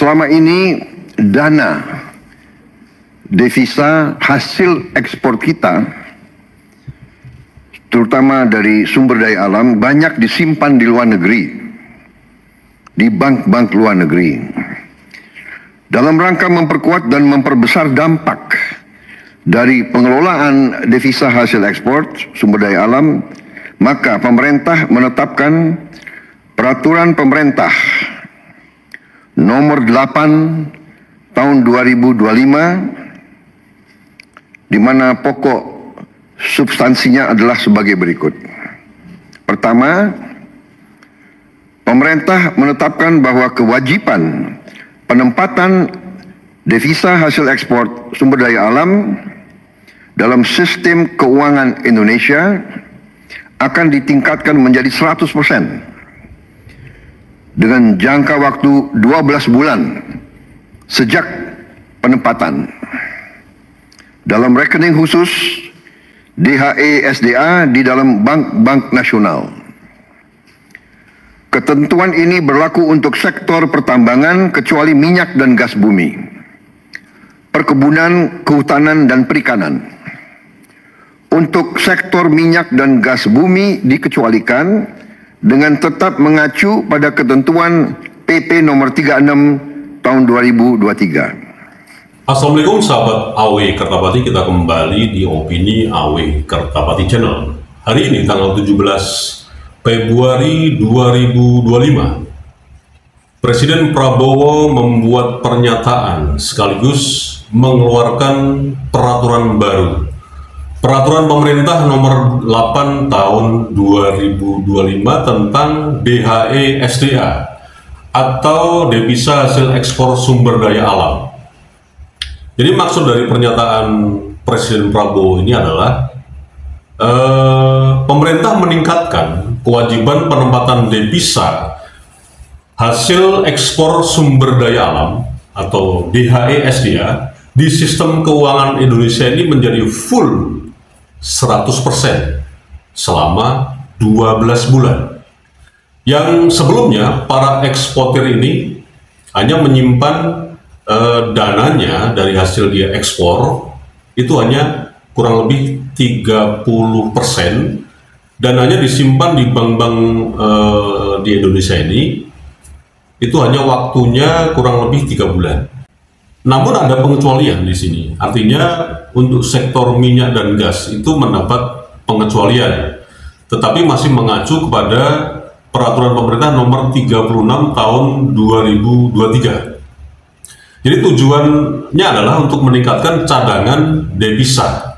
selama ini dana devisa hasil ekspor kita, terutama dari sumber daya alam, banyak disimpan di luar negeri, di bank-bank luar negeri. Dalam rangka memperkuat dan memperbesar dampak dari pengelolaan devisa hasil ekspor sumber daya alam, maka pemerintah menetapkan Peraturan Pemerintah Nomor 8 Tahun 2025, di mana pokok substansinya adalah sebagai berikut. Pertama, pemerintah menetapkan bahwa kewajiban penempatan devisa hasil ekspor sumber daya alam dalam sistem keuangan Indonesia akan ditingkatkan menjadi 100% dengan jangka waktu 12 bulan sejak penempatan dalam rekening khusus DHE SDA di dalam bank-bank nasional. Ketentuan ini berlaku untuk sektor pertambangan kecuali minyak dan gas bumi, perkebunan, kehutanan, dan perikanan. Untuk sektor minyak dan gas bumi dikecualikan dengan tetap mengacu pada ketentuan PP nomor 36 tahun 2023. Assalamualaikum sahabat AW Kertapati, kita kembali di Opini AW Kertapati Channel. Hari ini tanggal 17 Februari 2025, Presiden Prabowo membuat pernyataan sekaligus mengeluarkan peraturan baru. Peraturan Pemerintah Nomor 8 Tahun 2025 tentang DHE SDA atau devisa hasil ekspor sumber daya alam. Jadi maksud dari pernyataan Presiden Prabowo ini adalah pemerintah meningkatkan kewajiban penempatan devisa hasil ekspor sumber daya alam atau DHE SDA di sistem keuangan Indonesia ini menjadi full 100% selama 12 bulan. Yang sebelumnya para eksportir ini hanya menyimpan dananya dari hasil dia ekspor itu hanya kurang lebih 30%, dananya disimpan di bank-bank di Indonesia ini itu hanya waktunya kurang lebih 3 bulan. Namun ada pengecualian di sini, artinya untuk sektor minyak dan gas itu mendapat pengecualian, tetapi masih mengacu kepada Peraturan Pemerintah Nomor 36 Tahun 2023. Jadi tujuannya adalah untuk meningkatkan cadangan devisa.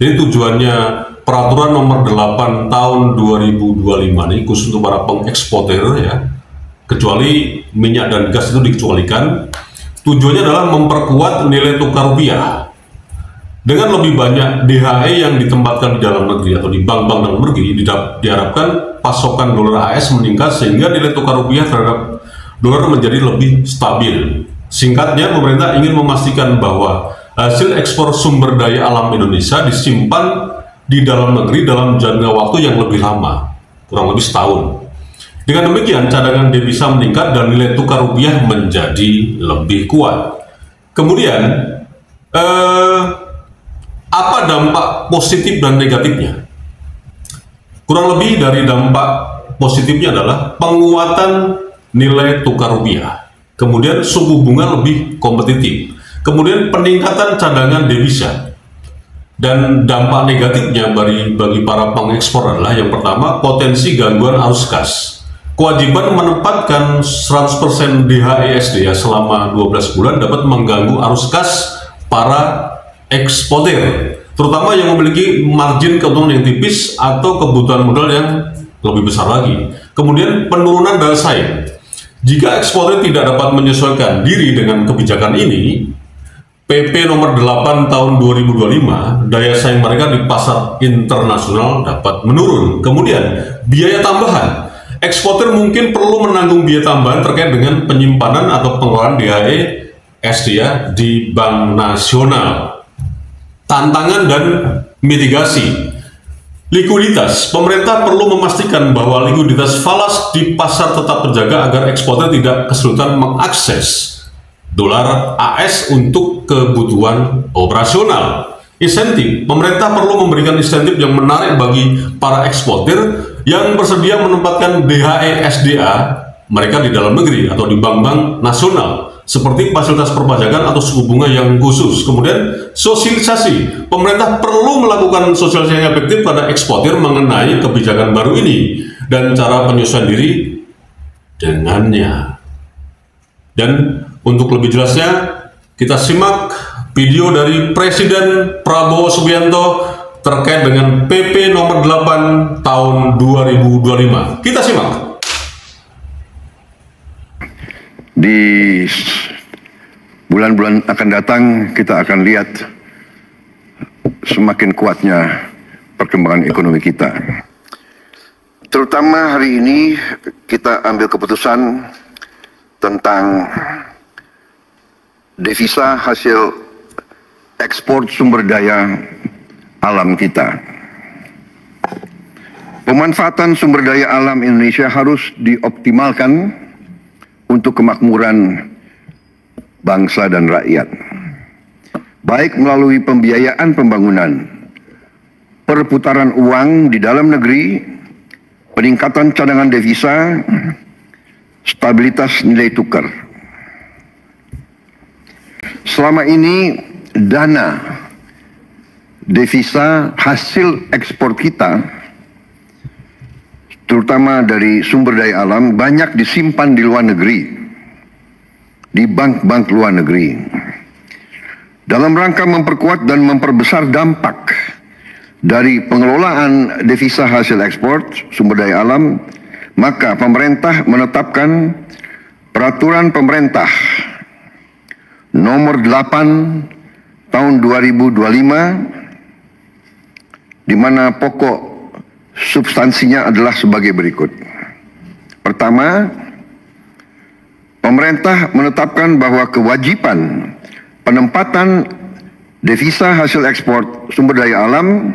Jadi tujuannya Peraturan Nomor 8 Tahun 2025 ini khusus untuk para pengeksportir ya, kecuali minyak dan gas itu dikecualikan. Tujuannya adalah memperkuat nilai tukar rupiah. Dengan lebih banyak DHE yang ditempatkan di dalam negeri atau di bank-bank dalam negeri, diharapkan pasokan dolar AS meningkat sehingga nilai tukar rupiah terhadap dolar menjadi lebih stabil. Singkatnya, pemerintah ingin memastikan bahwa hasil ekspor sumber daya alam Indonesia disimpan di dalam negeri dalam jangka waktu yang lebih lama, kurang lebih setahun. Dengan demikian, cadangan devisa meningkat dan nilai tukar rupiah menjadi lebih kuat. Kemudian, apa dampak positif dan negatifnya? Kurang lebih dari dampak positifnya adalah penguatan nilai tukar rupiah. Kemudian suku bunga lebih kompetitif. Kemudian peningkatan cadangan devisa. Dan dampak negatifnya bagi para pengekspor adalah yang pertama, potensi gangguan arus kas. Kewajiban menempatkan 100% DHE SDA selama 12 bulan dapat mengganggu arus kas para eksportir, terutama yang memiliki margin keuntungan yang tipis atau kebutuhan modal yang lebih besar lagi. Kemudian penurunan daya saing. Jika eksportir tidak dapat menyesuaikan diri dengan kebijakan ini, PP nomor 8 tahun 2025, daya saing mereka di pasar internasional dapat menurun. Kemudian biaya tambahan. Eksportir mungkin perlu menanggung biaya tambahan terkait dengan penyimpanan atau pengelolaan DHE SDA di Bank Nasional. Tantangan dan mitigasi. Likuiditas. Pemerintah perlu memastikan bahwa likuiditas falas di pasar tetap terjaga agar eksportir tidak kesulitan mengakses dolar AS untuk kebutuhan operasional. Insentif, pemerintah perlu memberikan insentif yang menarik bagi para eksportir yang bersedia menempatkan DHE SDA mereka di dalam negeri atau di bank-bank nasional, seperti fasilitas perpajakan atau suku bunga yang khusus. Kemudian sosialisasi, pemerintah perlu melakukan sosialisasi yang efektif pada eksportir mengenai kebijakan baru ini dan cara penyesuaian diri dengannya. Dan untuk lebih jelasnya, kita simak video dari Presiden Prabowo Subianto terkait dengan PP nomor 8 tahun 2025. Kita simak. Di bulan-bulan akan datang kita akan lihat semakin kuatnya perkembangan ekonomi kita. Terutama hari ini kita ambil keputusan tentang devisa hasil ekspor sumber daya alam kita. Pemanfaatan sumber daya alam Indonesia harus dioptimalkan untuk kemakmuran bangsa dan rakyat, baik melalui pembiayaan pembangunan, perputaran uang di dalam negeri, peningkatan cadangan devisa, stabilitas nilai tukar. Selama ini dana devisa hasil ekspor kita, terutama dari sumber daya alam, banyak disimpan di luar negeri, di bank-bank luar negeri. Dalam rangka memperkuat dan memperbesar dampak dari pengelolaan devisa hasil ekspor sumber daya alam, maka pemerintah menetapkan peraturan pemerintah nomor 8 tahun 2025, di mana pokok substansinya adalah sebagai berikut. Pertama, pemerintah menetapkan bahwa kewajiban penempatan devisa hasil ekspor sumber daya alam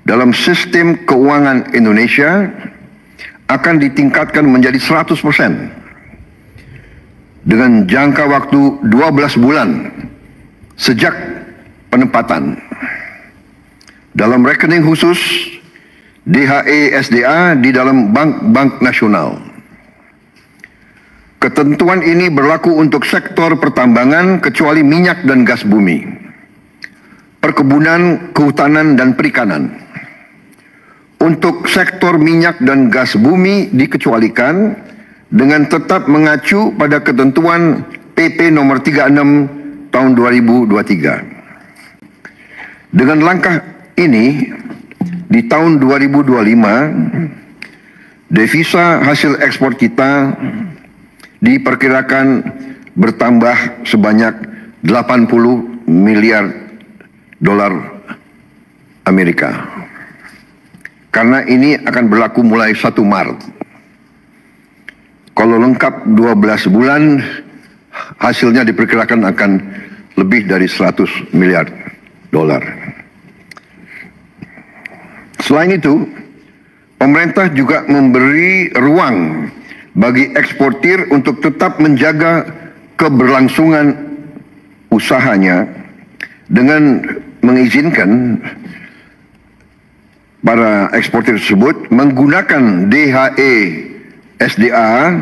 dalam sistem keuangan Indonesia akan ditingkatkan menjadi 100% dengan jangka waktu 12 bulan sejak penempatan dalam rekening khusus DHE SDA di dalam bank-bank nasional. Ketentuan ini berlaku untuk sektor pertambangan kecuali minyak dan gas bumi, perkebunan, kehutanan, dan perikanan. Untuk sektor minyak dan gas bumi dikecualikan dengan tetap mengacu pada ketentuan PP nomor 36 tahun 2023. Dengan langkah ini, di tahun 2025, devisa hasil ekspor kita diperkirakan bertambah sebanyak 80 miliar dolar Amerika. Karena ini akan berlaku mulai 1 Maret. Kalau lengkap 12 bulan, hasilnya diperkirakan akan lebih dari 100 miliar dolar. Selain itu, pemerintah juga memberi ruang bagi eksportir untuk tetap menjaga keberlangsungan usahanya dengan mengizinkan para eksportir tersebut menggunakan DHE SDA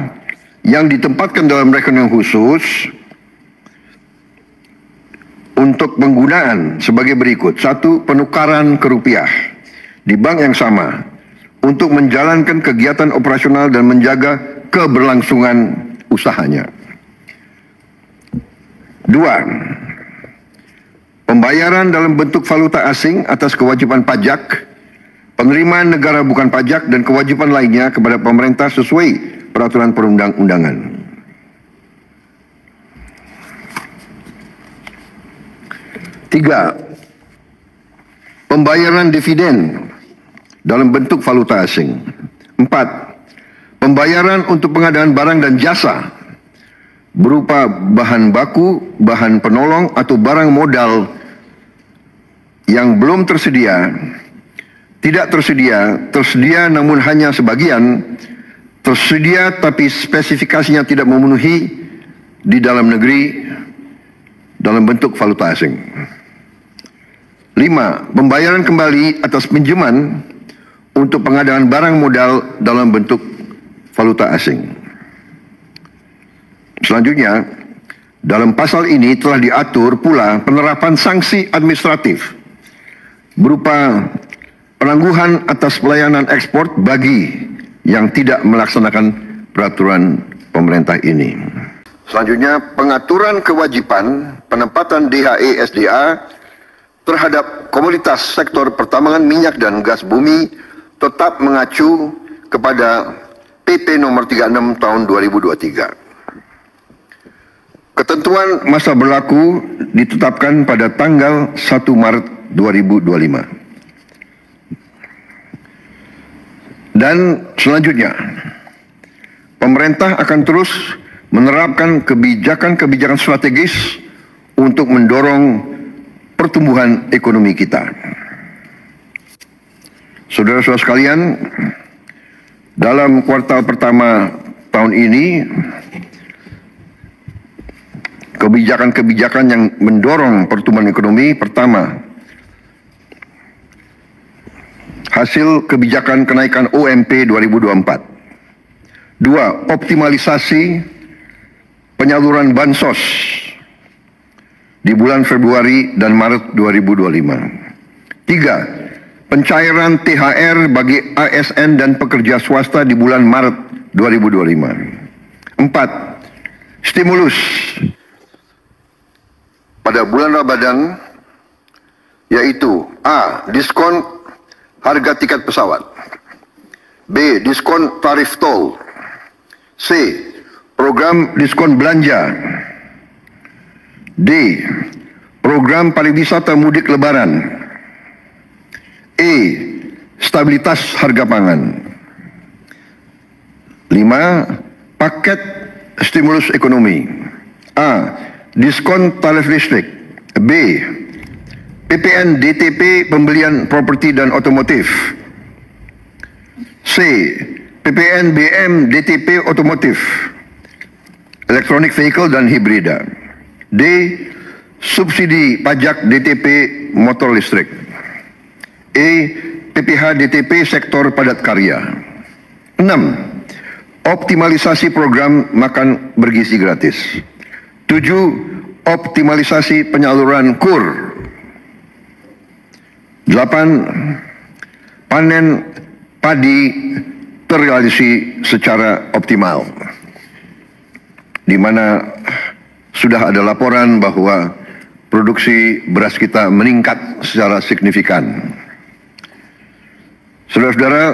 yang ditempatkan dalam rekening khusus untuk penggunaan sebagai berikut. 1. Penukaran ke rupiah di bank yang sama untuk menjalankan kegiatan operasional dan menjaga keberlangsungan usahanya. 2. Pembayaran dalam bentuk valuta asing atas kewajiban pajak, penerimaan negara bukan pajak, dan kewajiban lainnya kepada pemerintah sesuai peraturan perundang-undangan. 3. Pembayaran dividen dalam bentuk valuta asing. 4. Pembayaran untuk pengadaan barang dan jasa berupa bahan baku, bahan penolong, atau barang modal yang belum tersedia, tidak tersedia, tersedia namun hanya sebagian, tersedia tapi spesifikasinya tidak memenuhi di dalam negeri dalam bentuk valuta asing. 5. Pembayaran kembali atas pinjaman untuk pengadaan barang modal dalam bentuk valuta asing. Selanjutnya, dalam pasal ini telah diatur pula penerapan sanksi administratif berupa penangguhan atas pelayanan ekspor bagi yang tidak melaksanakan peraturan pemerintah ini. Selanjutnya, pengaturan kewajiban penempatan DHE SDA terhadap komoditas sektor pertambangan minyak dan gas bumi tetap mengacu kepada PP nomor 36 tahun 2023. Ketentuan masa berlaku ditetapkan pada tanggal 1 Maret 2025. Dan selanjutnya, pemerintah akan terus menerapkan kebijakan-kebijakan strategis untuk mendorong pertumbuhan ekonomi kita. Saudara-saudara sekalian, dalam kuartal pertama tahun ini, kebijakan-kebijakan yang mendorong pertumbuhan ekonomi, pertama, hasil kebijakan kenaikan UMP 2024. 2. Optimalisasi penyaluran bansos di bulan Februari dan Maret 2025. 3. Pencairan THR bagi ASN dan pekerja swasta di bulan Maret 2025. 4. Stimulus pada bulan Ramadan, yaitu A. Diskon harga tiket pesawat, B. Diskon tarif tol, C. Program diskon belanja, D. Program pariwisata mudik lebaran, E. Stabilitas harga pangan. 5. Paket stimulus ekonomi. A. Diskon tarif listrik, B. PPN DTP pembelian properti dan otomotif, C. PPN BM DTP otomotif, electronic vehicle dan hibrida, D. Subsidi pajak DTP motor listrik, E. PPH DTP sektor padat karya. 6. Optimalisasi program makan bergizi gratis. 7. Optimalisasi penyaluran KUR. 8. Panen padi terrealisasi secara optimal, di mana sudah ada laporan bahwa produksi beras kita meningkat secara signifikan. Saudara-saudara,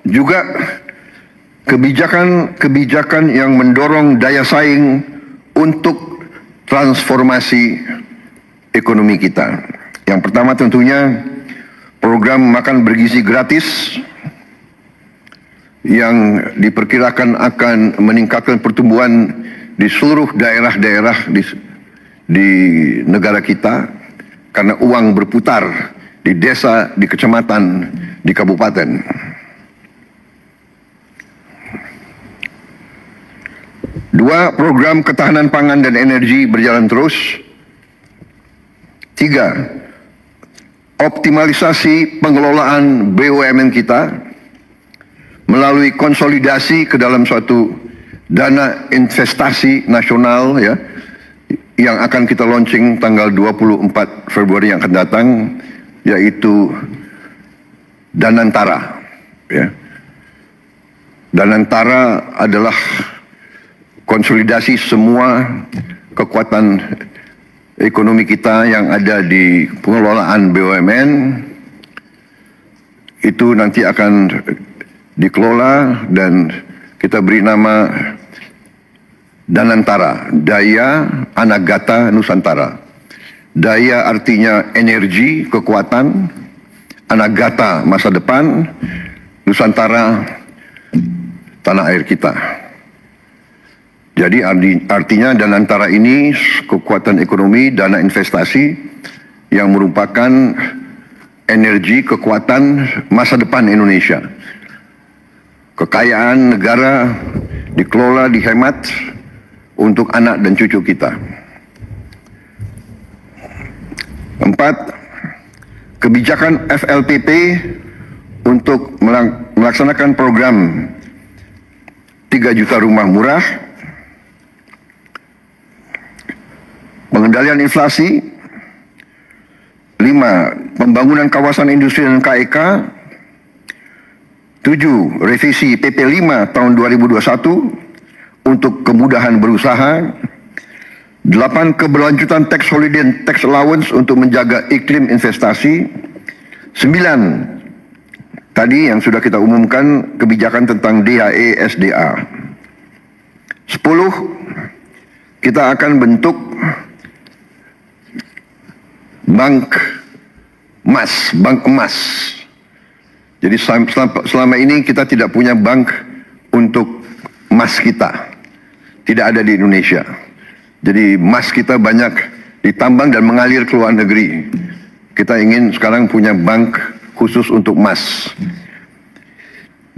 juga kebijakan-kebijakan yang mendorong daya saing untuk transformasi ekonomi kita. Yang pertama tentunya program makan bergizi gratis yang diperkirakan akan meningkatkan pertumbuhan di seluruh daerah-daerah di negara kita, karena uang berputar di desa, di kecamatan, di kabupaten. 2. Program ketahanan pangan dan energi berjalan terus. 3. Optimalisasi pengelolaan BUMN kita melalui konsolidasi ke dalam suatu dana investasi nasional, ya, yang akan kita launching tanggal 24 Februari yang akan datang, yaitu Danantara, ya. Danantara adalah konsolidasi semua kekuatan ekonomi kita yang ada di pengelolaan BUMN. Itu nanti akan dikelola dan kita beri nama Danantara, Daya Anagata Nusantara. Daya artinya energi, kekuatan, Anagata masa depan, Nusantara tanah air kita. Jadi artinya Danantara ini kekuatan ekonomi, dana investasi yang merupakan energi, kekuatan masa depan Indonesia. Kekayaan negara dikelola, dihemat untuk anak dan cucu kita. 4. Kebijakan FLPP untuk melaksanakan program 3 juta rumah murah, pengendalian inflasi. 5. Pembangunan kawasan industri dan KEK. 7. Revisi PP 5 tahun 2021 untuk kemudahan berusaha. 8. Keberlanjutan tax holiday dan tax allowance untuk menjaga iklim investasi. 9. Tadi yang sudah kita umumkan kebijakan tentang DHE SDA. 10. Kita akan bentuk bank emas. Jadi selama ini kita tidak punya bank untuk emas kita. Tidak ada di Indonesia. Jadi emas kita banyak ditambang dan mengalir ke luar negeri. Kita ingin sekarang punya bank khusus untuk emas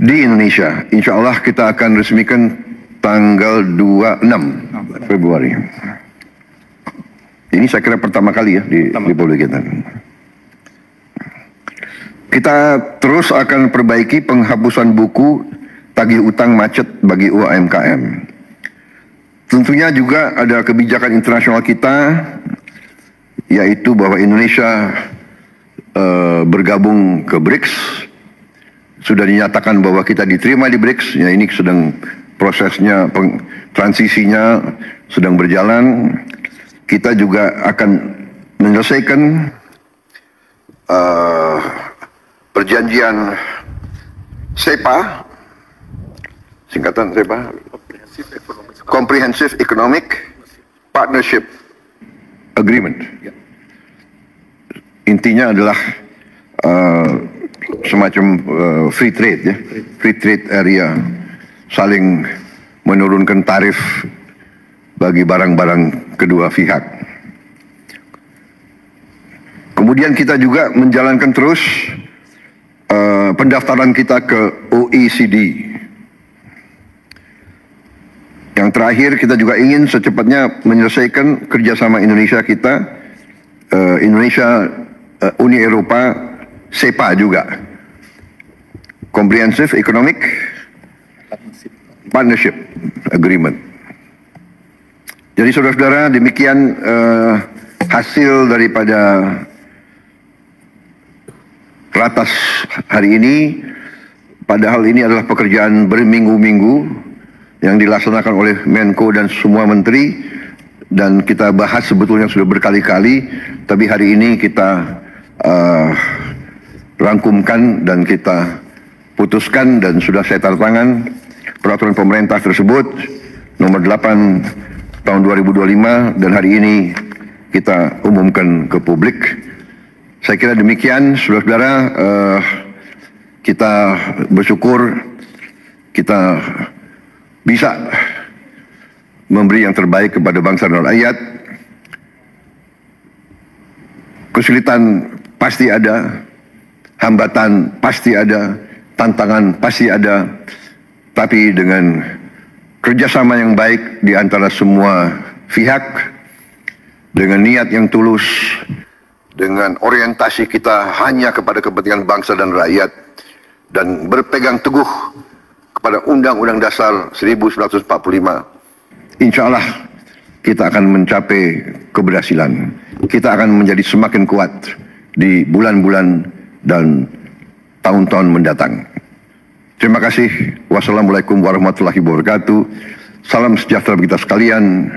di Indonesia. Insya Allah kita akan resmikan tanggal 26 Februari. Ini saya kira pertama kali ya di Republik kita. Kita terus akan perbaiki penghapusan buku tagih utang macet bagi UMKM. Tentunya juga ada kebijakan internasional kita, yaitu bahwa Indonesia bergabung ke BRICS. Sudah dinyatakan bahwa kita diterima di BRICS. Ya, ini sedang prosesnya, transisinya sedang berjalan. Kita juga akan menyelesaikan perjanjian SEPA, singkatan SEPA, Comprehensive Economic Partnership Agreement. Intinya adalah semacam free trade, ya, free trade area, saling menurunkan tarif bagi barang-barang kedua pihak. Kemudian kita juga menjalankan terus pendaftaran kita ke OECD. Yang terakhir, kita juga ingin secepatnya menyelesaikan kerjasama Indonesia kita, Indonesia, Uni Eropa, SEPA juga, Comprehensive Economic Partnership Agreement. Jadi saudara-saudara, demikian hasil daripada ratas hari ini. Padahal ini adalah pekerjaan berminggu-minggu yang dilaksanakan oleh Menko dan semua menteri, dan kita bahas sebetulnya sudah berkali-kali, tapi hari ini kita rangkumkan dan kita putuskan, dan sudah saya tanda tangan peraturan pemerintah tersebut nomor 8 tahun 2025, dan hari ini kita umumkan ke publik. Saya kira demikian, saudara-saudara. Kita bersyukur kita bisa memberi yang terbaik kepada bangsa dan rakyat. Kesulitan pasti ada, hambatan pasti ada, tantangan pasti ada, tapi dengan kerjasama yang baik di antara semua pihak, dengan niat yang tulus, dengan orientasi kita hanya kepada kepentingan bangsa dan rakyat, dan berpegang teguh kepada Undang-Undang Dasar 1945, insya Allah kita akan mencapai keberhasilan. Kita akan menjadi semakin kuat di bulan-bulan dan tahun-tahun mendatang. Terima kasih. Wassalamualaikum warahmatullahi wabarakatuh. Salam sejahtera bagi kita sekalian.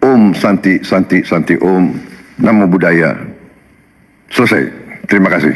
Om Santi Santi Santi Om. Namo Buddhaya. Selesai. Terima kasih.